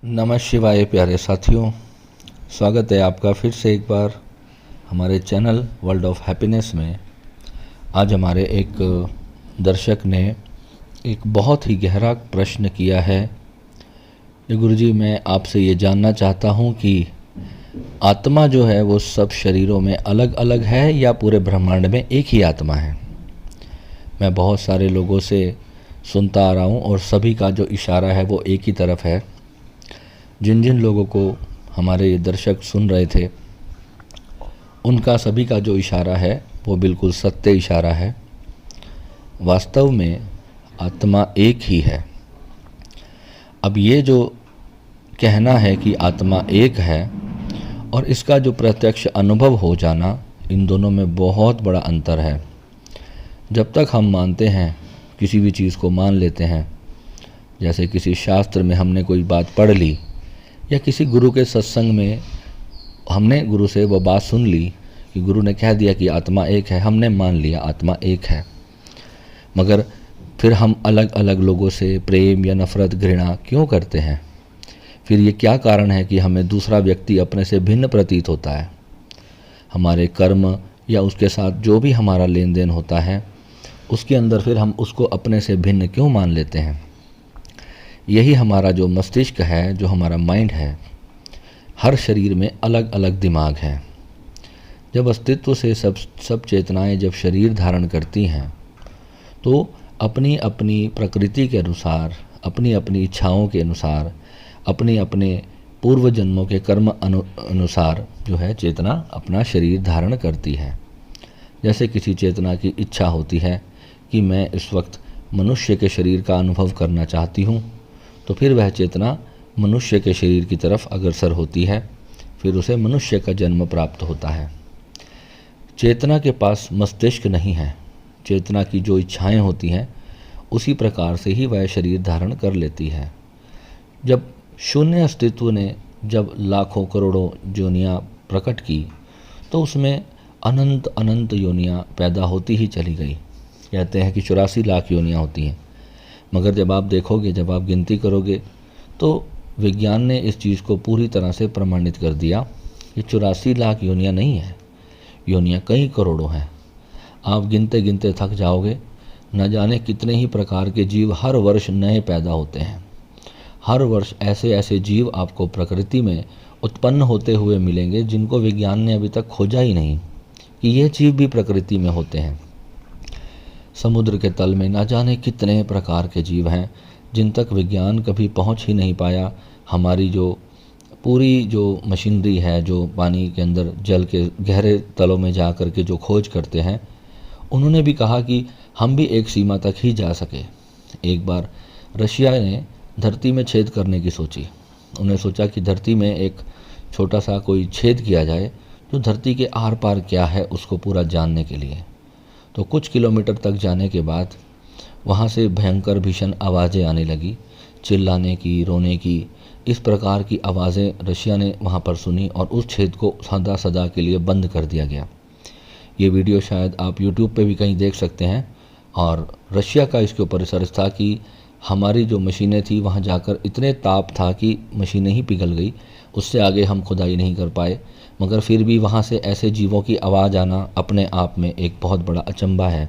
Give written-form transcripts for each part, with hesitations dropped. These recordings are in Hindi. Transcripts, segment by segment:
नमः शिवाय प्यारे साथियों, स्वागत है आपका फिर से एक बार हमारे चैनल वर्ल्ड ऑफ हैप्पीनेस में। आज हमारे एक दर्शक ने एक बहुत ही गहरा प्रश्न किया है कि गुरुजी, मैं आपसे ये जानना चाहता हूँ कि आत्मा जो है वो सब शरीरों में अलग अलग है या पूरे ब्रह्मांड में एक ही आत्मा है। मैं बहुत सारे लोगों से सुनता आ रहा हूँ और सभी का जो इशारा है वो एक ही तरफ है। जिन जिन लोगों को हमारे ये दर्शक सुन रहे थे उनका सभी का जो इशारा है वो बिल्कुल सत्य इशारा है। वास्तव में आत्मा एक ही है। अब ये जो कहना है कि आत्मा एक है और इसका जो प्रत्यक्ष अनुभव हो जाना, इन दोनों में बहुत बड़ा अंतर है। जब तक हम मानते हैं, किसी भी चीज़ को मान लेते हैं, जैसे किसी शास्त्र में हमने कोई बात पढ़ ली या किसी गुरु के सत्संग में हमने गुरु से वो बात सुन ली कि गुरु ने कह दिया कि आत्मा एक है, हमने मान लिया आत्मा एक है। मगर फिर हम अलग अलग लोगों से प्रेम या नफ़रत, घृणा क्यों करते हैं? फिर ये क्या कारण है कि हमें दूसरा व्यक्ति अपने से भिन्न प्रतीत होता है? हमारे कर्म या उसके साथ जो भी हमारा लेन देन होता है उसके अंदर फिर हम उसको अपने से भिन्न क्यों मान लेते हैं? यही हमारा जो मस्तिष्क है, जो हमारा माइंड है, हर शरीर में अलग अलग दिमाग है। जब अस्तित्व से सब चेतनाएं जब शरीर धारण करती हैं तो अपनी अपनी प्रकृति के अनुसार, अपनी अपनी इच्छाओं के अनुसार, अपने अपने पूर्व जन्मों के कर्म अनुसार जो है चेतना अपना शरीर धारण करती है। जैसे किसी चेतना की इच्छा होती है कि मैं इस वक्त मनुष्य के शरीर का अनुभव करना चाहती हूँ, तो फिर वह चेतना मनुष्य के शरीर की तरफ अग्रसर होती है, फिर उसे मनुष्य का जन्म प्राप्त होता है। चेतना के पास मस्तिष्क नहीं है। चेतना की जो इच्छाएं होती हैं उसी प्रकार से ही वह शरीर धारण कर लेती है। जब शून्य अस्तित्व ने जब लाखों करोड़ों योनियाँ प्रकट की तो उसमें अनंत अनंत योनियाँ पैदा होती ही चली गई। कहते हैं कि 84 लाख योनियाँ होती हैं, मगर जब आप देखोगे, जब आप गिनती करोगे तो विज्ञान ने इस चीज़ को पूरी तरह से प्रमाणित कर दिया कि 84 लाख योनियाँ नहीं है, योनियाँ कई करोड़ों हैं। आप गिनते गिनते थक जाओगे। न जाने कितने ही प्रकार के जीव हर वर्ष नए पैदा होते हैं। हर वर्ष ऐसे ऐसे जीव आपको प्रकृति में उत्पन्न होते हुए मिलेंगे जिनको विज्ञान ने अभी तक खोजा ही नहीं कि ये जीव भी प्रकृति में होते हैं। समुद्र के तल में न जाने कितने प्रकार के जीव हैं जिन तक विज्ञान कभी पहुंच ही नहीं पाया। हमारी जो पूरी जो मशीनरी है, जो पानी के अंदर, जल के गहरे तलों में जा कर के जो खोज करते हैं, उन्होंने भी कहा कि हम भी एक सीमा तक ही जा सके। एक बार रशिया ने धरती में छेद करने की सोची। उन्हें सोचा कि धरती में एक छोटा सा कोई छेद किया जाए जो धरती के आर पार क्या है उसको पूरा जानने के लिए। तो कुछ किलोमीटर तक जाने के बाद वहाँ से भयंकर भीषण आवाज़ें आने लगी, चिल्लाने की, रोने की। इस प्रकार की आवाज़ें रशिया ने वहाँ पर सुनी और उस छेद को सदा सदा के लिए बंद कर दिया गया। ये वीडियो शायद आप YouTube पे भी कहीं देख सकते हैं। और रशिया का इसके ऊपर रिसर्च था कि हमारी जो मशीनें थी वहाँ जाकर इतने ताप था कि मशीनें ही पिघल गई, उससे आगे हम खुदाई नहीं कर पाए। मगर फिर भी वहाँ से ऐसे जीवों की आवाज़ आना अपने आप में एक बहुत बड़ा अचंभा है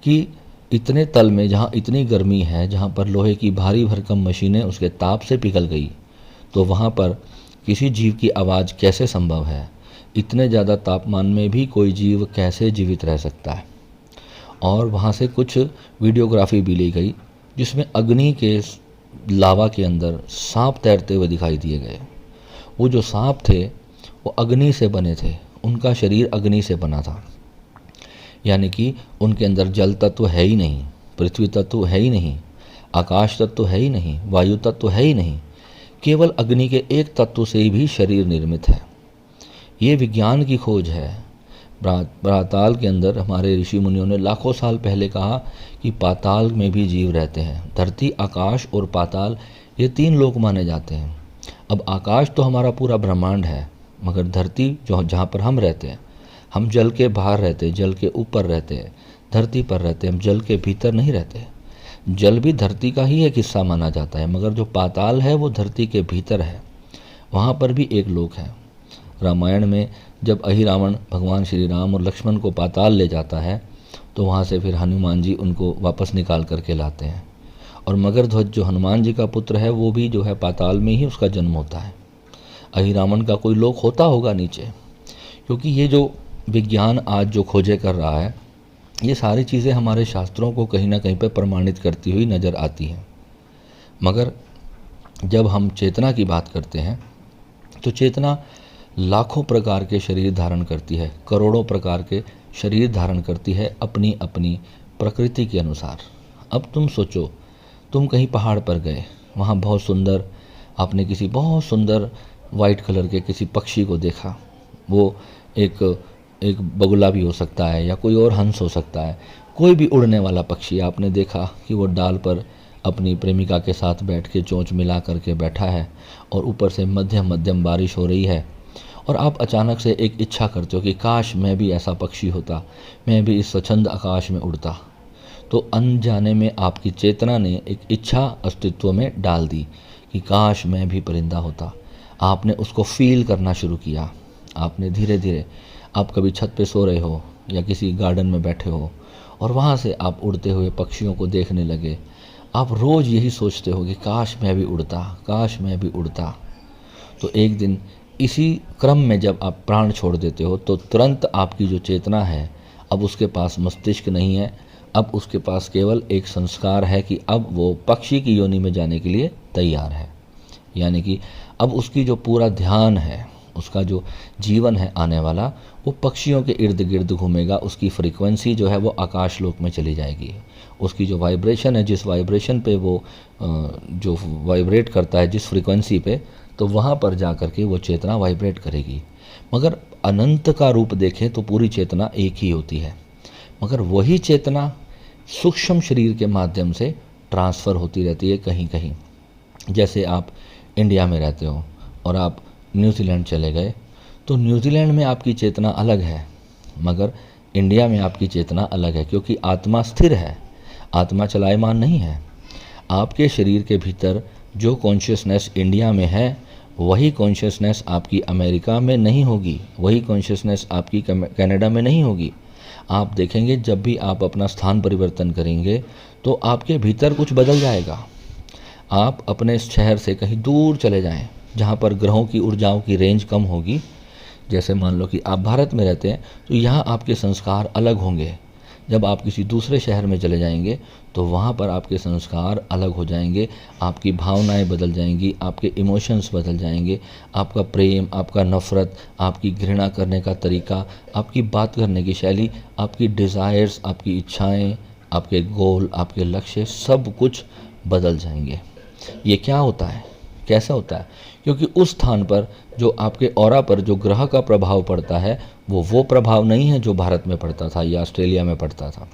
कि इतने तल में जहाँ इतनी गर्मी है, जहाँ पर लोहे की भारी भरकम मशीनें उसके ताप से पिघल गई, तो वहाँ पर किसी जीव की आवाज़ कैसे संभव है? इतने ज़्यादा तापमान में भी कोई जीव कैसे जीवित रह सकता है? और वहाँ से कुछ वीडियोग्राफी भी ली गई जिसमें अग्नि के लावा के अंदर सांप तैरते हुए दिखाई दिए गए। वो जो सांप थे वो अग्नि से बने थे, उनका शरीर अग्नि से बना था। यानी कि उनके अंदर जल तत्व है ही नहीं, पृथ्वी तत्व है ही नहीं, आकाश तत्व है ही नहीं, वायु तत्व है ही नहीं। केवल अग्नि के एक तत्व से ही भी शरीर निर्मित है। ये विज्ञान की खोज है। पाताल के अंदर हमारे ऋषि मुनियों ने लाखों साल पहले कहा कि पाताल में भी जीव रहते हैं। धरती, आकाश और पाताल, ये 3 लोक माने जाते हैं। अब आकाश तो हमारा पूरा ब्रह्मांड है, मगर धरती जो जहाँ पर हम रहते हैं, हम जल के बाहर रहते हैं, जल के ऊपर रहते हैं, धरती पर रहते हैं, हम जल के भीतर नहीं रहते। जल भी धरती का ही एक हिस्सा माना जाता है, मगर जो पाताल है वो धरती के भीतर है, वहाँ पर भी एक लोक है। रामायण में जब अहिरावण भगवान श्री राम और लक्ष्मण को पाताल ले जाता है तो वहाँ से फिर हनुमान जी उनको वापस निकाल करके लाते हैं। और मगरध्वज जो हनुमान जी का पुत्र है वो भी जो है पाताल में ही उसका जन्म होता है। अहिरावण का कोई लोक होता होगा नीचे, क्योंकि ये जो विज्ञान आज जो खोजे कर रहा है ये सारी चीज़ें हमारे शास्त्रों को कहीं ना कहीं पर प्रमाणित करती हुई नज़र आती हैं। मगर जब हम चेतना की बात करते हैं तो चेतना लाखों प्रकार के शरीर धारण करती है, करोड़ों प्रकार के शरीर धारण करती है अपनी अपनी प्रकृति के अनुसार। अब तुम सोचो, तुम कहीं पहाड़ पर गए, वहाँ बहुत सुंदर आपने किसी बहुत सुंदर वाइट कलर के किसी पक्षी को देखा। वो एक बगुला भी हो सकता है या कोई और हंस हो सकता है, कोई भी उड़ने वाला पक्षी आपने देखा कि वो डाल पर अपनी प्रेमिका के साथ बैठ के चोंच मिला करके बैठा है और ऊपर से मध्यम मध्यम बारिश हो रही है, और आप अचानक से एक इच्छा करते हो कि काश मैं भी ऐसा पक्षी होता, मैं भी इस स्वच्छंद आकाश में उड़ता। तो अनजाने में आपकी चेतना ने एक इच्छा अस्तित्व में डाल दी कि काश मैं भी परिंदा होता। आपने उसको फील करना शुरू किया। आपने धीरे धीरे, आप कभी छत पे सो रहे हो या किसी गार्डन में बैठे हो और वहाँ से आप उड़ते हुए पक्षियों को देखने लगे। आप रोज़ यही सोचते हो कि काश मैं भी उड़ता, काश मैं भी उड़ता। तो एक दिन इसी क्रम में जब आप प्राण छोड़ देते हो तो तुरंत आपकी जो चेतना है, अब उसके पास मस्तिष्क नहीं है, अब उसके पास केवल एक संस्कार है कि अब वो पक्षी की योनि में जाने के लिए तैयार है। यानी कि अब उसकी जो पूरा ध्यान है, उसका जो जीवन है आने वाला, वो पक्षियों के इर्द गिर्द घूमेगा। उसकी फ्रीक्वेंसी जो है वो आकाश लोक में चली जाएगी। उसकी जो वाइब्रेशन है, जिस वाइब्रेशन पे वो जो वाइब्रेट करता है, जिस फ्रीक्वेंसी पे, तो वहाँ पर जा कर के वो चेतना वाइब्रेट करेगी। मगर अनंत का रूप देखें तो पूरी चेतना एक ही होती है, मगर वही चेतना सूक्ष्म शरीर के माध्यम से ट्रांसफ़र होती रहती है कहीं कहीं। जैसे आप इंडिया में रहते हो और आप न्यूजीलैंड चले गए, तो न्यूजीलैंड में आपकी चेतना अलग है, मगर इंडिया में आपकी चेतना अलग है, क्योंकि आत्मा स्थिर है, आत्मा चलायमान नहीं है। आपके शरीर के भीतर जो कॉन्शियसनेस इंडिया में है वही कॉन्शियसनेस आपकी अमेरिका में नहीं होगी, वही कॉन्शियसनेस आपकी कनाडा में नहीं होगी। आप देखेंगे जब भी आप अपना स्थान परिवर्तन करेंगे तो आपके भीतर कुछ बदल जाएगा। आप अपने शहर से कहीं दूर चले जाएं जहाँ पर ग्रहों की ऊर्जाओं की रेंज कम होगी। जैसे मान लो कि आप भारत में रहते हैं तो यहाँ आपके संस्कार अलग होंगे। जब आप किसी दूसरे शहर में चले जाएंगे तो वहाँ पर आपके संस्कार अलग हो जाएंगे, आपकी भावनाएं बदल जाएंगी, आपके इमोशंस बदल जाएंगे, आपका प्रेम, आपका नफ़रत, आपकी घृणा करने का तरीका, आपकी बात करने की शैली, आपकी डिज़ायर्स, आपकी इच्छाएं, आपके गोल, आपके लक्ष्य, सब कुछ बदल जाएंगे। ये क्या होता है, कैसा होता है? क्योंकि उस स्थान पर जो आपके ऑरा पर जो ग्रह का प्रभाव पड़ता है वो प्रभाव नहीं है जो भारत में पड़ता था या ऑस्ट्रेलिया में पड़ता था।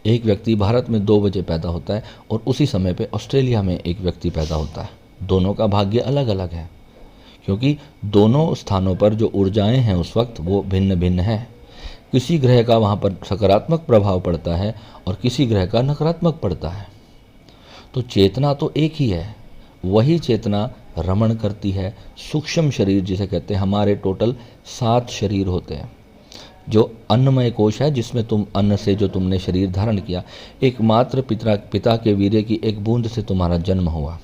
एक व्यक्ति भारत में 2 बजे पैदा होता है और उसी समय पे ऑस्ट्रेलिया में एक व्यक्ति पैदा होता है। दोनों का भाग्य अलग अलग है, क्योंकि दोनों स्थानों पर जो ऊर्जाएं हैं उस वक्त वो भिन्न भिन्न है। किसी ग्रह का वहाँ पर सकारात्मक प्रभाव पड़ता है और किसी ग्रह का नकारात्मक पड़ता है। तो चेतना तो एक ही है, वही चेतना रमण करती है सूक्ष्म शरीर जिसे कहते हैं। हमारे टोटल 7 शरीर होते हैं। जो अन्नमय कोश है जिसमें तुम अन्न से जो तुमने शरीर धारण किया, एकमात्र पिता के वीर्य की एक बूंद से तुम्हारा जन्म हुआ।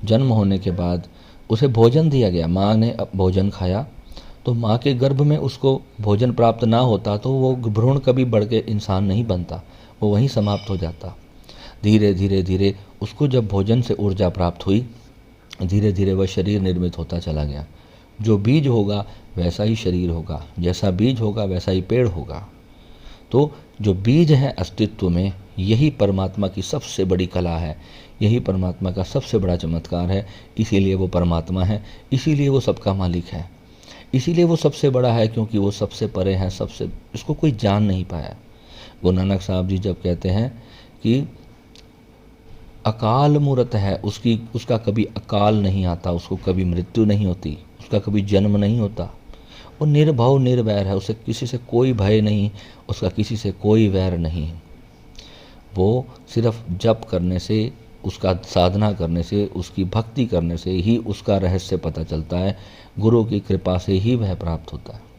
जन्म होने के बाद उसे भोजन दिया गया, माँ ने भोजन खाया, तो माँ के गर्भ में उसको भोजन प्राप्त ना होता तो वो भ्रूण कभी बढ़ के इंसान नहीं बनता, वो वहीं समाप्त हो जाता। धीरे धीरे धीरे उसको जब भोजन से ऊर्जा प्राप्त हुई, धीरे धीरे वह शरीर निर्मित होता चला गया। जो बीज होगा वैसा ही शरीर होगा, जैसा बीज होगा वैसा ही पेड़ होगा। तो जो बीज है अस्तित्व में, यही परमात्मा की सबसे बड़ी कला है, यही परमात्मा का सबसे बड़ा चमत्कार है। इसीलिए वो परमात्मा है, इसीलिए वो सबका मालिक है, इसीलिए वो सबसे बड़ा है, क्योंकि वो सबसे परे है, सबसे इसको कोई जान नहीं पाया। गुरु नानक साहब जी जब कहते हैं कि अकाल मूर्त है, उसका कभी अकाल नहीं आता, उसको कभी मृत्यु नहीं होती, उसका कभी जन्म नहीं होता। वो निर्भव निर्वैर है, उसे किसी से कोई भय नहीं, उसका किसी से कोई वैर नहीं। वो सिर्फ जप करने से, उसका साधना करने से, उसकी भक्ति करने से ही उसका रहस्य पता चलता है। गुरु की कृपा से ही वह प्राप्त होता है।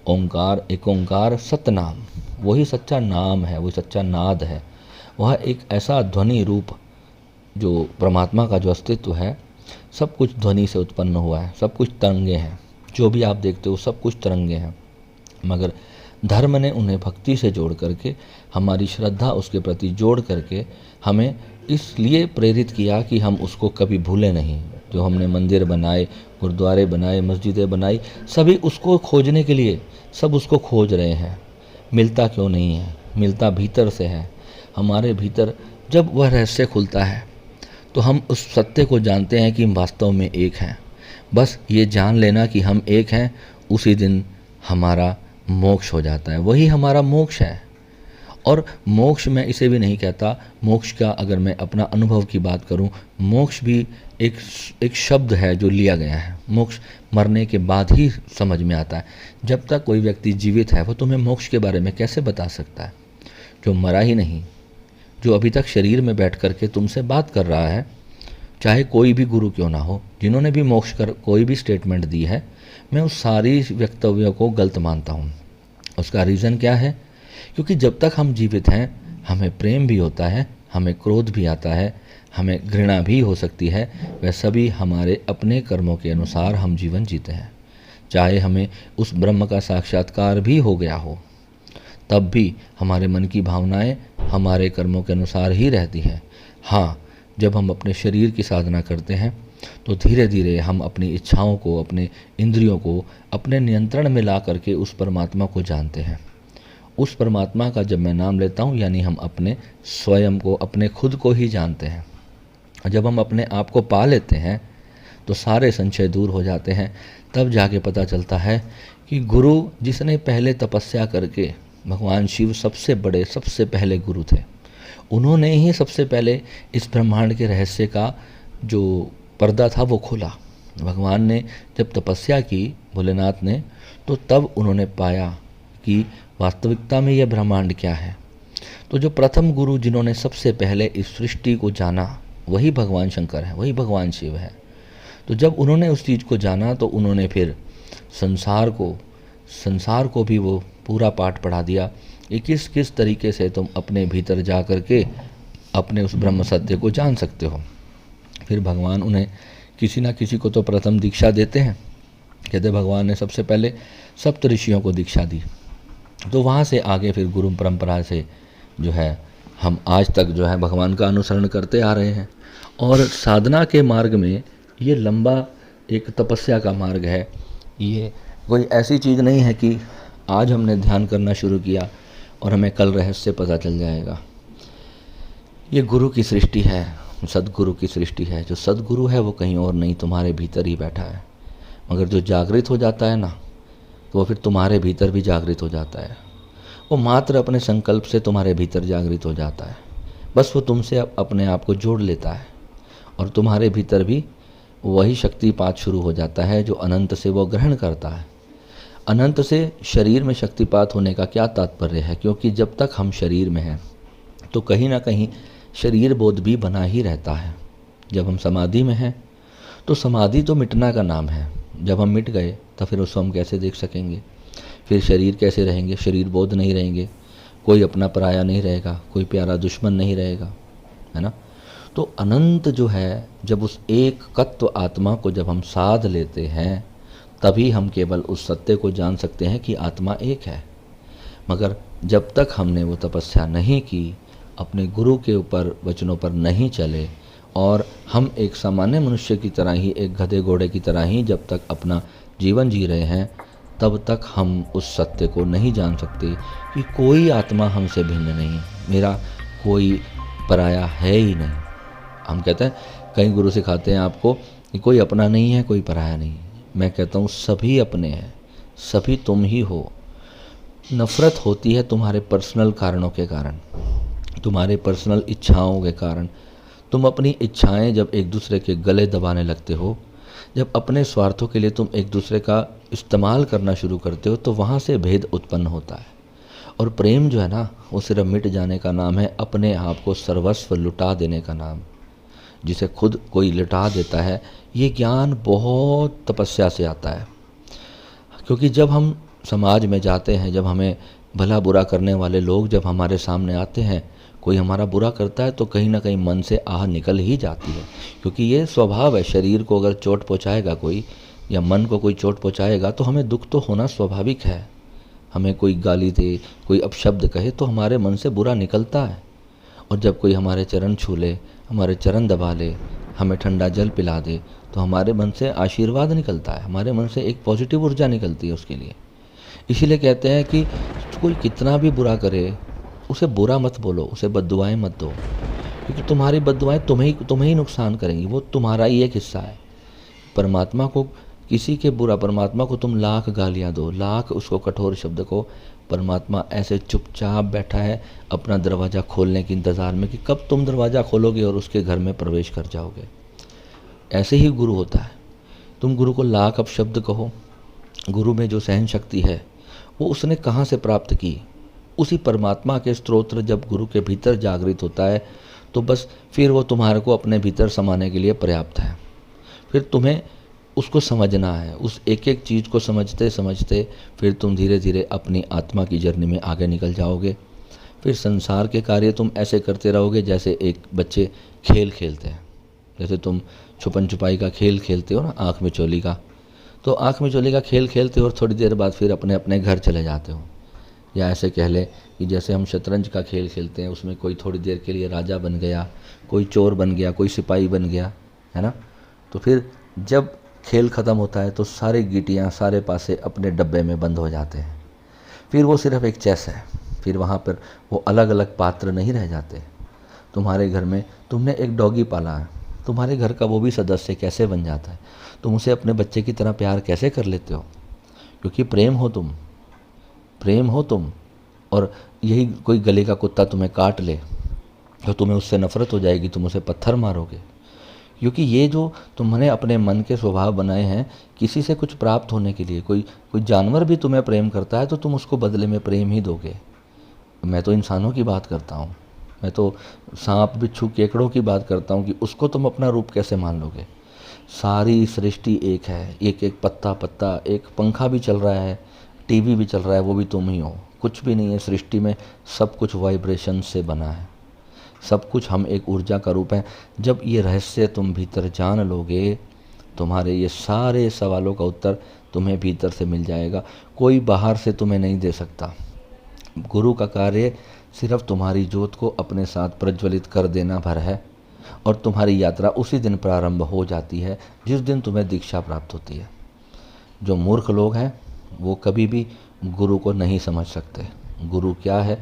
ओंकार, एक ओंकार सतनाम, वही सच्चा नाम है, वही सच्चा नाद है। वह एक ऐसा ध्वनि रूप जो परमात्मा का जो अस्तित्व है, सब कुछ ध्वनि से उत्पन्न हुआ है, सब कुछ तरंगे हैं। जो भी आप देखते हो सब कुछ तरंगे हैं, मगर धर्म ने उन्हें भक्ति से जोड़ करके, हमारी श्रद्धा उसके प्रति जोड़ करके हमें इसलिए प्रेरित किया कि हम उसको कभी भूलें नहीं। जो हमने मंदिर बनाए, गुरुद्वारे बनाए, मस्जिदें बनाई, सभी उसको खोजने के लिए, सब उसको खोज रहे हैं। मिलता क्यों नहीं है? मिलता भीतर से है। हमारे भीतर जब वह रहस्य खुलता है तो हम उस सत्य को जानते हैं कि हम वास्तव में एक हैं। बस ये जान लेना कि हम एक हैं, उसी दिन हमारा मोक्ष हो जाता है। वही हमारा मोक्ष है। और मोक्ष मैं इसे भी नहीं कहता, मोक्ष का अगर मैं अपना अनुभव की बात करूं, मोक्ष भी एक शब्द है जो लिया गया है। मोक्ष मरने के बाद ही समझ में आता है। जब तक कोई व्यक्ति जीवित है वो तुम्हें मोक्ष के बारे में कैसे बता सकता है? जो मरा ही नहीं, जो अभी तक शरीर में बैठ करके तुमसे बात कर रहा है, चाहे कोई भी गुरु क्यों ना हो, जिन्होंने भी मोक्ष कर कोई भी स्टेटमेंट दी है, मैं उस सारी वक्तव्यों को गलत मानता हूँ। उसका रीज़न क्या है? क्योंकि जब तक हम जीवित हैं हमें प्रेम भी होता है, हमें क्रोध भी आता है, हमें घृणा भी हो सकती है। वह सभी हमारे अपने कर्मों के अनुसार हम जीवन जीते हैं। चाहे हमें उस ब्रह्म का साक्षात्कार भी हो गया हो, तब भी हमारे मन की भावनाएं हमारे कर्मों के अनुसार ही रहती हैं। हाँ, जब हम अपने शरीर की साधना करते हैं तो धीरे धीरे हम अपनी इच्छाओं को, अपने इंद्रियों को अपने नियंत्रण में ला करके उस परमात्मा को जानते हैं। उस परमात्मा का जब मैं नाम लेता हूँ, यानी हम अपने स्वयं को, अपने खुद को ही जानते हैं। जब हम अपने आप को पा लेते हैं तो सारे संशय दूर हो जाते हैं। तब जाके पता चलता है कि गुरु जिसने पहले तपस्या करके, भगवान शिव सबसे बड़े, सबसे पहले गुरु थे। उन्होंने ही सबसे पहले इस ब्रह्मांड के रहस्य का जो पर्दा था वो खोला। भगवान ने जब तपस्या की, भोलेनाथ ने, तो तब उन्होंने पाया कि वास्तविकता में यह ब्रह्मांड क्या है। तो जो प्रथम गुरु जिन्होंने सबसे पहले इस सृष्टि को जाना, वही भगवान शंकर है, वही भगवान शिव है। तो जब उन्होंने उस चीज़ को जाना तो उन्होंने फिर संसार को भी वो पूरा पाठ पढ़ा दिया कि किस किस तरीके से तुम अपने भीतर जा कर के अपने उस ब्रह्म सत्य को जान सकते हो। फिर भगवान उन्हें किसी ना किसी को तो प्रथम दीक्षा देते हैं। कहते भगवान ने सबसे पहले सप्त ऋषियों को दीक्षा दी, तो वहाँ से आगे फिर गुरु परंपरा से जो है हम आज तक जो है भगवान का अनुसरण करते आ रहे हैं। और साधना के मार्ग में ये लंबा एक तपस्या का मार्ग है। ये कोई ऐसी चीज़ नहीं है कि आज हमने ध्यान करना शुरू किया और हमें कल रहस्य पता चल जाएगा। ये गुरु की सृष्टि है, सदगुरु की सृष्टि है। जो सदगुरु है वो कहीं और नहीं, तुम्हारे भीतर ही बैठा है। मगर जो जागृत हो जाता है ना, तो वो फिर तुम्हारे भीतर भी जागृत हो जाता है। वो मात्र अपने संकल्प से तुम्हारे भीतर जागृत हो जाता है। बस वो तुमसे अपने आप को जोड़ लेता है और तुम्हारे भीतर भी वही शक्तिपात शुरू हो जाता है जो अनंत से वो ग्रहण करता है। अनंत से शरीर में शक्तिपात होने का क्या तात्पर्य है? क्योंकि जब तक हम शरीर में हैं तो कहीं ना कहीं शरीर बोध भी बना ही रहता है। जब हम समाधि में हैं तो समाधि तो मिटना का नाम है। जब हम मिट गए तो फिर उसको हम कैसे देख सकेंगे? फिर शरीर कैसे रहेंगे? शरीर बोध नहीं रहेंगे, कोई अपना पराया नहीं रहेगा, कोई प्यारा दुश्मन नहीं रहेगा, है ना। तो अनंत जो है, जब उस एक तत्व आत्मा को जब हम साध लेते हैं तभी हम केवल उस सत्य को जान सकते हैं कि आत्मा एक है। मगर जब तक हमने वो तपस्या नहीं की, अपने गुरु के ऊपर वचनों पर नहीं चले और हम एक सामान्य मनुष्य की तरह ही, एक गधे घोड़े की तरह ही जब तक अपना जीवन जी रहे हैं, तब तक हम उस सत्य को नहीं जान सकते कि कोई आत्मा हमसे भिन्न नहीं, मेरा कोई पराया है ही नहीं। हम कहते हैं, कई गुरु सिखाते हैं आपको कि कोई अपना नहीं है, कोई पराया नहीं है। मैं कहता हूँ सभी अपने हैं, सभी तुम ही हो। नफ़रत होती है तुम्हारे पर्सनल कारणों के कारण, तुम्हारे पर्सनल इच्छाओं के कारण। तुम अपनी इच्छाएं जब एक दूसरे के गले दबाने लगते हो, जब अपने स्वार्थों के लिए तुम एक दूसरे का इस्तेमाल करना शुरू करते हो, तो वहाँ से भेद उत्पन्न होता है। और प्रेम जो है ना, वो सिर्फ मिट जाने का नाम है, अपने आप को सर्वस्व लुटा देने का नाम। जिसे खुद कोई लुटा देता है, ये ज्ञान बहुत तपस्या से आता है। क्योंकि जब हम समाज में जाते हैं, जब हमें भला बुरा करने वाले लोग जब हमारे सामने आते हैं, कोई हमारा बुरा करता है तो कहीं ना कहीं मन से आह निकल ही जाती है। क्योंकि ये स्वभाव है, शरीर को अगर चोट पहुंचाएगा कोई, या मन को कोई चोट पहुंचाएगा, तो हमें दुख तो होना स्वाभाविक है। हमें कोई गाली दे, कोई अपशब्द कहे, तो हमारे मन से बुरा निकलता है। और जब कोई हमारे चरण छू ले, हमारे चरण दबा ले, हमें ठंडा जल पिला दे, तो हमारे मन से आशीर्वाद निकलता है, हमारे मन से एक पॉजिटिव ऊर्जा निकलती है उसके लिए। इसीलिए कहते हैं कि कोई कितना भी बुरा करे, उसे बुरा मत बोलो, उसे बद्दुआएं मत दो, क्योंकि तुम्हारी बद्दुआएं तुम्हें ही नुकसान करेंगी, वो तुम्हारा ही एक हिस्सा है। परमात्मा को किसी के बुरा, परमात्मा को तुम लाख गालियाँ दो, लाख उसको कठोर शब्द को, परमात्मा ऐसे चुपचाप बैठा है अपना दरवाज़ा खोलने के इंतज़ार में कि कब तुम दरवाज़ा खोलोगे और उसके घर में प्रवेश कर जाओगे। ऐसे ही गुरु होता है। तुम गुरु को लाख अपशब्द कहो, गुरु में जो सहन शक्ति है वो उसने कहाँ से प्राप्त की? उसी परमात्मा के स्तोत्र जब गुरु के भीतर जागृत होता है, तो बस फिर वो तुम्हारे को अपने भीतर समाने के लिए पर्याप्त है। फिर तुम्हें उसको समझना है, उस एक एक चीज़ को समझते समझते फिर तुम धीरे धीरे अपनी आत्मा की जर्नी में आगे निकल जाओगे। फिर संसार के कार्य तुम ऐसे करते रहोगे जैसे एक बच्चे खेल खेलते हैं। जैसे तुम छुपन छुपाई का खेल खेलते हो ना, आँख मिचौली का, तो आँख मिचौली का खेल खेलते हो और थोड़ी देर बाद फिर अपने अपने घर चले जाते हो। या ऐसे कह ले कि जैसे हम शतरंज का खेल खेलते हैं, उसमें कोई थोड़ी देर के लिए राजा बन गया, कोई चोर बन गया, कोई सिपाही बन गया, है ना। तो फिर जब खेल ख़त्म होता है तो सारी गीटियाँ, सारे पासे अपने डब्बे में बंद हो जाते हैं। फिर वो सिर्फ एक चेस है। फिर वहाँ पर वो अलग अलग पात्र नहीं रह जाते। तुम्हारे घर में तुमने एक डॉगी पाला है, तुम्हारे घर का वो भी सदस्य कैसे बन जाता है? तुम उसे अपने बच्चे की तरह प्यार कैसे कर लेते हो? क्योंकि प्रेम हो तुम। और यही कोई गले का कुत्ता तुम्हें काट ले तो तुम्हें उससे नफ़रत हो जाएगी, तुम उसे पत्थर मारोगे। क्योंकि ये जो तुमने अपने मन के स्वभाव बनाए हैं, किसी से कुछ प्राप्त होने के लिए, कोई जानवर भी तुम्हें प्रेम करता है तो तुम उसको बदले में प्रेम ही दोगे। मैं तो इंसानों की बात करता हूँ, मैं तो सांप बिच्छू केकड़ों की बात करता हूँ कि उसको तुम अपना रूप कैसे मान लोगे? सारी सृष्टि एक है, एक एक पत्ता पत्ता, एक पंखा भी चल रहा है, टीवी भी चल रहा है, वो भी तुम ही हो। कुछ भी नहीं है सृष्टि में, सब कुछ वाइब्रेशन से बना है, सब कुछ हम एक ऊर्जा का रूप है। जब ये रहस्य तुम भीतर जान लोगे, तुम्हारे ये सारे सवालों का उत्तर तुम्हें भीतर से मिल जाएगा। कोई बाहर से तुम्हें नहीं दे सकता। गुरु का कार्य सिर्फ तुम्हारी ज्योत को अपने साथ प्रज्वलित कर देना भर है, और तुम्हारी यात्रा उसी दिन प्रारंभ हो जाती है जिस दिन तुम्हें दीक्षा प्राप्त होती है। जो मूर्ख लोग हैं वो कभी भी गुरु को नहीं समझ सकते। गुरु क्या है?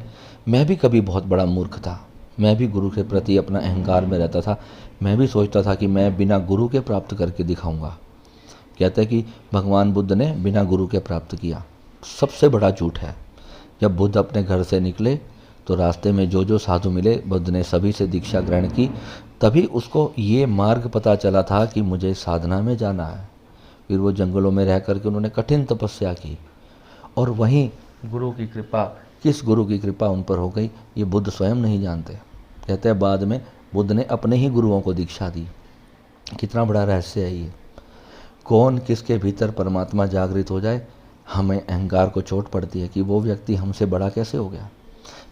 मैं भी कभी बहुत बड़ा मूर्ख था। मैं भी गुरु के प्रति अपना अहंकार में रहता था। मैं भी सोचता था कि मैं बिना गुरु के प्राप्त करके दिखाऊंगा। कहते हैं कि भगवान बुद्ध ने बिना गुरु के प्राप्त किया। सबसे बड़ा झूठ है। जब बुद्ध अपने घर से निकले तो रास्ते में जो जो साधु मिले, बुद्ध ने सभी से दीक्षा ग्रहण की। तभी उसको ये मार्ग पता चला था कि मुझे साधना में जाना है। फिर वो जंगलों में रह करके उन्होंने कठिन तपस्या की, और वहीं गुरु की कृपा, किस गुरु की कृपा उन पर हो गई ये बुद्ध स्वयं नहीं जानते। कहते हैं बाद में बुद्ध ने अपने ही गुरुओं को दीक्षा दी। कितना बड़ा रहस्य है ये। कौन किसके भीतर परमात्मा जागृत हो जाए, हमें अहंकार को चोट पड़ती है कि वो व्यक्ति हमसे बड़ा कैसे हो गया,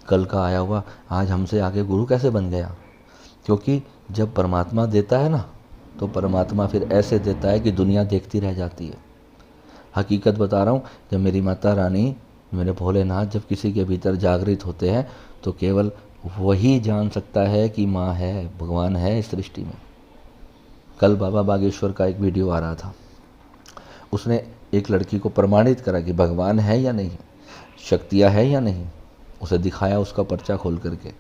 कल का आया हुआ आज हमसे आगे गुरु कैसे बन गया। क्योंकि जब परमात्मा देता है ना, तो परमात्मा फिर ऐसे देता है कि दुनिया देखती रह जाती है। हकीकत बता रहा हूँ, जब मेरी माता रानी, मेरे भोलेनाथ जब किसी के भीतर जागृत होते हैं तो केवल वही जान सकता है कि माँ है, भगवान है इस सृष्टि में। कल बाबा बागेश्वर का एक वीडियो आ रहा था, उसने एक लड़की को प्रमाणित करा कि भगवान है या नहीं, शक्तियाँ है या नहीं, उसे दिखाया उसका पर्चा खोल करके,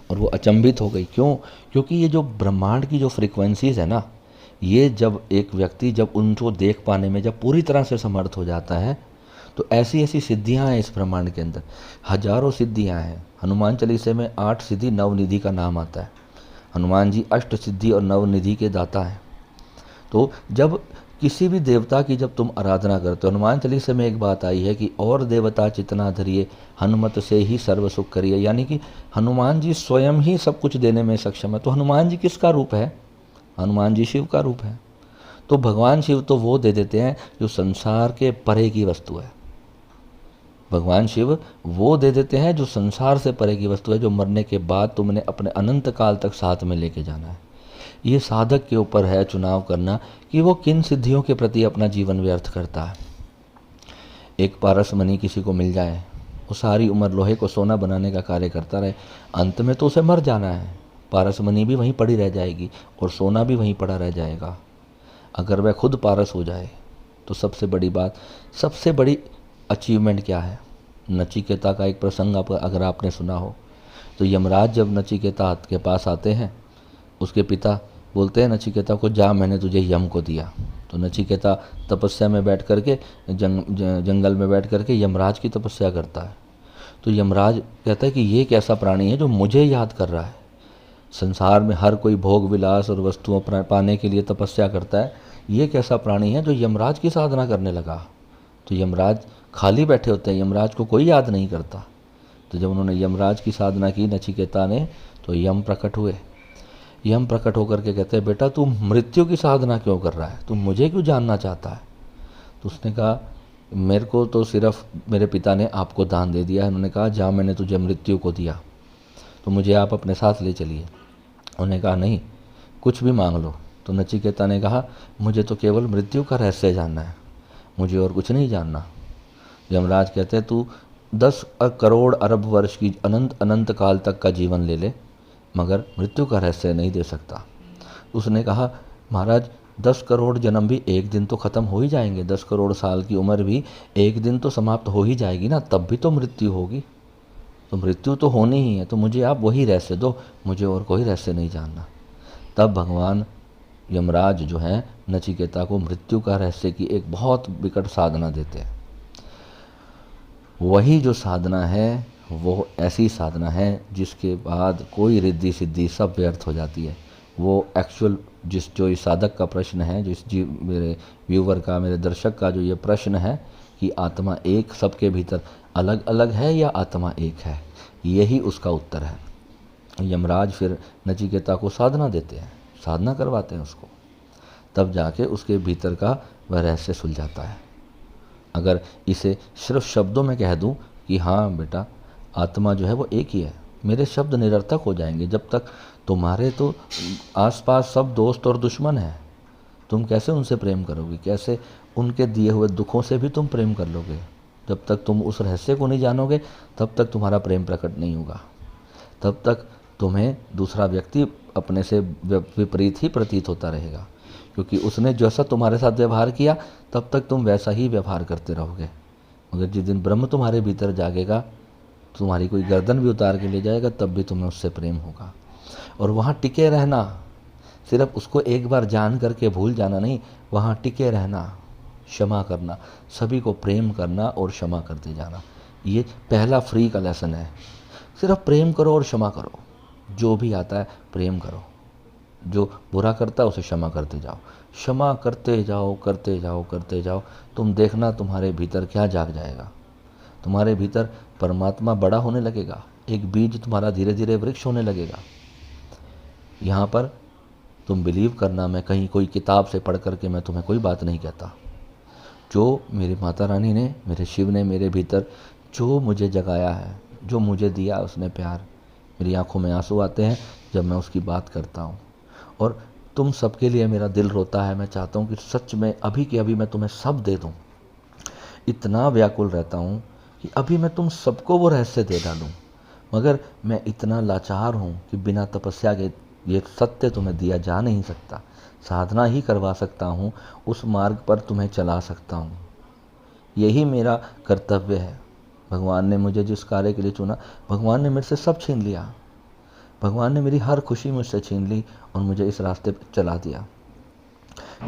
और वो अचंभित हो गई। क्यों? क्योंकि ये जो ब्रह्मांड की जो फ्रीक्वेंसीज है ना, ये जब एक व्यक्ति जब उनको देख पाने में जब पूरी तरह से समर्थ हो जाता है, तो ऐसी ऐसी सिद्धियां हैं इस ब्रह्मांड के अंदर, हजारों सिद्धियां हैं। हनुमान चालीसे में 8 सिद्धि नवनिधि का नाम आता है। हनुमान जी 8 सिद्धि और नवनिधि के दाता हैं। तो जब किसी भी देवता की जब तुम आराधना करते हो, हनुमान चालीसा में एक बात आई है कि और देवता चितना धरिए, हनुमत से ही सर्व सुख करिए, यानी कि हनुमान जी स्वयं ही सब कुछ देने में सक्षम है। तो हनुमान जी किसका रूप है? हनुमान जी शिव का रूप है। तो भगवान शिव तो वो दे देते हैं जो संसार के परे की वस्तु है। भगवान शिव वो दे देते हैं जो संसार से परे की वस्तु है, जो मरने के बाद तुमने अपने अनंत काल तक साथ में लेके जाना है। ये साधक के ऊपर है चुनाव करना कि वो किन सिद्धियों के प्रति अपना जीवन व्यर्थ करता है। एक पारसमणि किसी को मिल जाए, वो सारी उम्र लोहे को सोना बनाने का कार्य करता रहे, अंत में तो उसे मर जाना है। पारसमणि भी वहीं पड़ी रह जाएगी और सोना भी वहीं पड़ा रह जाएगा। अगर वह खुद पारस हो जाए तो सबसे बड़ी बात, सबसे बड़ी अचीवमेंट क्या है? नचिकेता का एक प्रसंग अगर आपने सुना हो तो यमराज जब नचिकेता के पास आते हैं, उसके पिता बोलते हैं नचिकेता को, जा मैंने तुझे यम को दिया। तो नचिकेता तपस्या में बैठ करके जंगल में बैठ करके यमराज की तपस्या करता है। तो यमराज कहता है कि ये कैसा प्राणी है जो मुझे याद कर रहा है। संसार में हर कोई भोग विलास और वस्तुओं पाने के लिए तपस्या करता है, ये कैसा प्राणी है जो यमराज की साधना करने लगा। तो यमराज खाली बैठे होते हैं, यमराज को कोई याद नहीं करता। तो जब उन्होंने यमराज की साधना की नचिकेता ने, तो यम प्रकट हुए। यम प्रकट होकर के कहते हैं, बेटा तू मृत्यु की साधना क्यों कर रहा है, तू मुझे क्यों जानना चाहता है? तो उसने कहा, मेरे को तो सिर्फ मेरे पिता ने आपको दान दे दिया है। उन्होंने कहा, जा मैंने तुझे मृत्यु को दिया, तो मुझे आप अपने साथ ले चलिए। उन्होंने कहा, नहीं, कुछ भी मांग लो। तो नचिकेता ने कहा, मुझे तो केवल मृत्यु का रहस्य जानना है, मुझे और कुछ नहीं जानना। यमराज कहते हैं, तू 10 करोड़ अरब वर्ष की अनंत अनंत काल तक का जीवन ले ले, मगर मृत्यु का रहस्य नहीं दे सकता। उसने कहा, महाराज 10 करोड़ जन्म भी एक दिन तो ख़त्म हो ही जाएंगे, 10 करोड़ साल की उम्र भी एक दिन तो समाप्त हो ही जाएगी ना, तब भी तो मृत्यु होगी। तो मृत्यु तो होनी ही है, तो मुझे आप वही रहस्य दो, मुझे और कोई रहस्य नहीं जानना। तब भगवान यमराज जो है नचिकेता को मृत्यु का रहस्य की एक बहुत विकट साधना देते हैं। वही जो साधना है वो ऐसी साधना है जिसके बाद कोई रिद्धि सिद्धि सब व्यर्थ हो जाती है। वो एक्चुअल जो इस साधक का प्रश्न है, मेरे व्यूवर का, मेरे दर्शक का जो ये प्रश्न है कि आत्मा एक सबके भीतर अलग अलग है या आत्मा एक है, यही उसका उत्तर है। यमराज फिर नचिकेता को साधना देते हैं, साधना करवाते हैं उसको, तब जाके उसके भीतर का वह रहस्य सुलझाता है। अगर इसे सिर्फ शब्दों में कह दूं कि हाँ बेटा आत्मा जो है वो एक ही है, मेरे शब्द निरर्थक हो जाएंगे। जब तक तुम्हारे तो आसपास सब दोस्त और दुश्मन हैं, तुम कैसे उनसे प्रेम करोगे, कैसे उनके दिए हुए दुखों से भी तुम प्रेम कर लोगे? जब तक तुम उस रहस्य को नहीं जानोगे तब तक तुम्हारा प्रेम प्रकट नहीं होगा, तब तक तुम्हें दूसरा व्यक्ति अपने से विपरीत ही प्रतीत होता रहेगा, क्योंकि उसने जैसा तुम्हारे साथ व्यवहार किया तब तक तुम वैसा ही व्यवहार करते रहोगे। मगर जिस दिन ब्रह्म तुम्हारे भीतर जागेगा, तुम्हारी कोई गर्दन भी उतार के ले जाएगा, तब भी तुम्हें उससे प्रेम होगा। और वहाँ टिके रहना, सिर्फ उसको एक बार जान करके भूल जाना नहीं, वहाँ टिके रहना, क्षमा करना, सभी को प्रेम करना और क्षमा करते जाना, ये पहला फ्री का लेसन है। सिर्फ प्रेम करो और क्षमा करो, जो भी आता है प्रेम करो, जो बुरा करता है उसे क्षमा करते जाओ, क्षमा करते जाओ करते जाओ करते जाओ। तुम देखना तुम्हारे भीतर क्या जाग जाएगा, तुम्हारे भीतर परमात्मा बड़ा होने लगेगा, एक बीज तुम्हारा धीरे धीरे वृक्ष होने लगेगा। यहाँ पर तुम बिलीव करना, मैं कहीं कोई किताब से पढ़ करके मैं तुम्हें कोई बात नहीं कहता। जो मेरी माता रानी ने, मेरे शिव ने मेरे भीतर जो मुझे जगाया है, जो मुझे दिया उसने प्यार, मेरी आंखों में आंसू आते हैं जब मैं उसकी बात करता हूँ। और तुम सबके लिए मेरा दिल रोता है, मैं चाहता हूँ कि सच में अभी के अभी मैं तुम्हें सब दे दूँ। इतना व्याकुल रहता हूँ कि अभी मैं तुम सबको वो रहस्य दे डालूँ, मगर मैं इतना लाचार हूँ कि बिना तपस्या के ये सत्य तुम्हें दिया जा नहीं सकता। साधना ही करवा सकता हूँ, उस मार्ग पर तुम्हें चला सकता हूँ, यही मेरा कर्तव्य है। भगवान ने मुझे जिस कार्य के लिए चुना, भगवान ने मेरे से सब छीन लिया, भगवान ने मेरी हर खुशी मुझसे छीन ली और मुझे इस रास्ते पर चला दिया।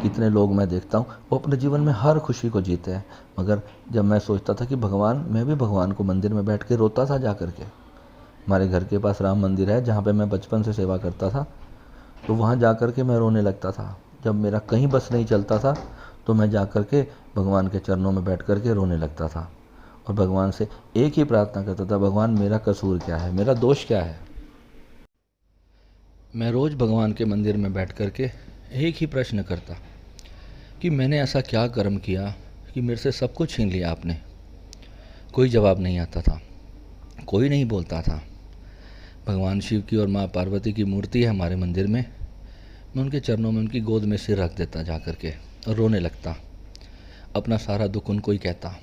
कितने लोग मैं देखता हूँ वो अपने जीवन में हर खुशी को जीते हैं, मगर जब मैं सोचता था कि भगवान, मैं भी भगवान को मंदिर में बैठ के रोता था जा करके। हमारे घर के पास राम मंदिर है जहाँ पे मैं बचपन से सेवा करता था, तो वहाँ जा कर के मैं रोने लगता था। जब मेरा कहीं बस नहीं चलता था तो मैं जा कर के भगवान के चरणों में बैठ कर के रोने लगता था और भगवान से एक ही प्रार्थना करता था, भगवान मेरा कसूर क्या है, मेरा दोष क्या है। मैं रोज़ भगवान के मंदिर में बैठ कर के एक ही प्रश्न करता कि मैंने ऐसा क्या कर्म किया कि मेरे से सब कुछ छीन लिया आपने। कोई जवाब नहीं आता था, कोई नहीं बोलता था। भगवान शिव की और माँ पार्वती की मूर्ति है हमारे मंदिर में, मैं उनके चरणों में, उनकी गोद में सिर रख देता जा कर के और रोने लगता। अपना सारा दुख उनको ही कहता,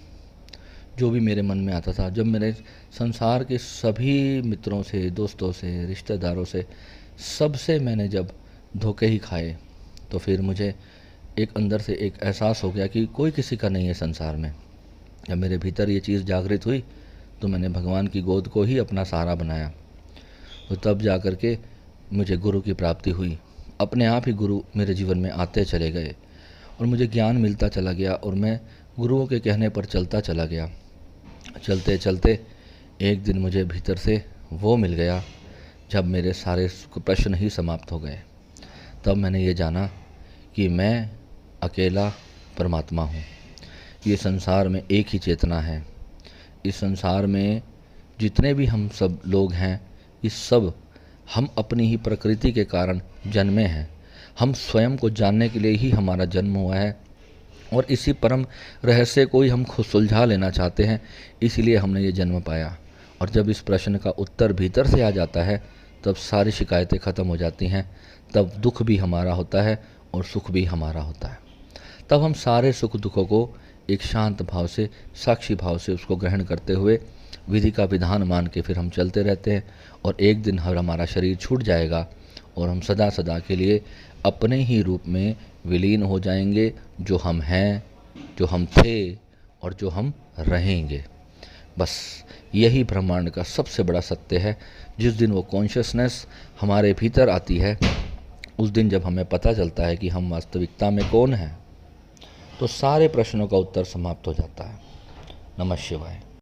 जो भी मेरे मन में आता था। जब मेरे संसार के सभी मित्रों से, दोस्तों से, रिश्तेदारों से, सबसे मैंने जब धोखे ही खाए, तो फिर मुझे एक अंदर से एक एहसास हो गया कि कोई किसी का नहीं है संसार में। जब मेरे भीतर ये चीज़ जागृत हुई तो मैंने भगवान की गोद को ही अपना सहारा बनाया। तो तब जा कर के मुझे गुरु की प्राप्ति हुई। अपने आप ही गुरु मेरे जीवन में आते चले गए और मुझे ज्ञान मिलता चला गया और मैं गुरुओं के कहने पर चलता चला गया। चलते चलते एक दिन मुझे भीतर से वो मिल गया जब मेरे सारे प्रश्न ही समाप्त हो गए। तब मैंने ये जाना कि मैं अकेला परमात्मा हूँ। ये संसार में एक ही चेतना है। इस संसार में जितने भी हम सब लोग हैं, इस सब हम अपनी ही प्रकृति के कारण जन्मे हैं। हम स्वयं को जानने के लिए ही हमारा जन्म हुआ है और इसी परम रहस्य को ही हम खुद सुलझा लेना चाहते हैं, इसीलिए हमने ये जन्म पाया। और जब इस प्रश्न का उत्तर भीतर से आ जाता है तब सारी शिकायतें ख़त्म हो जाती हैं। तब दुख भी हमारा होता है और सुख भी हमारा होता है। तब हम सारे सुख दुखों को एक शांत भाव से, साक्षी भाव से उसको ग्रहण करते हुए विधि का विधान मान के फिर हम चलते रहते हैं। और एक दिन हमारा शरीर छूट जाएगा और हम सदा सदा के लिए अपने ही रूप में विलीन हो जाएंगे, जो हम हैं, जो हम थे और जो हम रहेंगे। बस यही ब्रह्मांड का सबसे बड़ा सत्य है। जिस दिन वो कॉन्शियसनेस हमारे भीतर आती है, उस दिन जब हमें पता चलता है कि हम वास्तविकता में कौन हैं, तो सारे प्रश्नों का उत्तर समाप्त हो जाता है। नमः शिवाय।